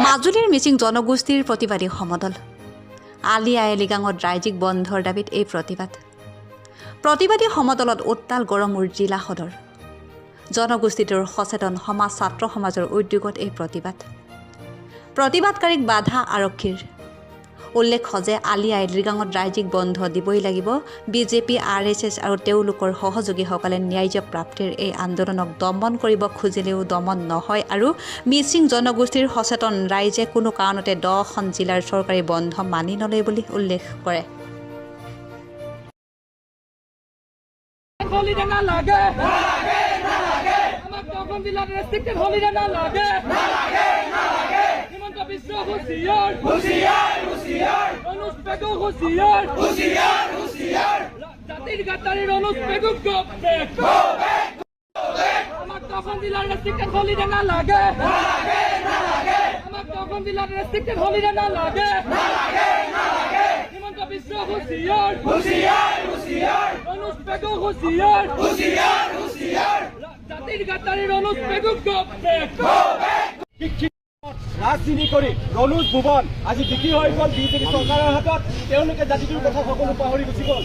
মাজুলীৰ মিচিং জনগোষ্ঠীৰ প্ৰতিবাদী সমদল আলি আই লৃগাঙত ৰাজ্যিক বন্ধৰ দাবীত এই প্ৰতিবাদী সমদলত উত্তাল গৰমৰ জিলা সদৰ জনগোষ্ঠীটোৰ সচেতন সমাজ ছাত্ৰ সমাজৰ উদ্যোগত এই প্ৰতিবাদকাৰীক বাধা আৰক্ষীৰ উল্লেখ্য যে আলি আই লৃগাঙত ৰাজ্যিক বন্ধ দিবই লাগিব বিজেপি RSS আৰু তেওঁলোকৰ সহযোগীসকলে ন্যায্য প্ৰাপ্তিৰ এই আন্দোলনক দমন কৰিব খুজিলেও দমন নহয় আৰু মিচিং জনগোষ্ঠীৰ সচেতন ৰাইজে কোনো কাৰণতে 10খন জিলাৰ চৰকাৰী বন্ধ মানি নলয় বুলি উল্লেখ কৰে। ৰাজনীতি কৰি ৰনোজ ভুৱন আজি বিক্ৰী হৈ গ'ল বিজেপি চৰকাৰৰ হাতত। তেওঁলোকে জাতিটোৰ কথা সকলো পাহৰি গুচি গ'ল।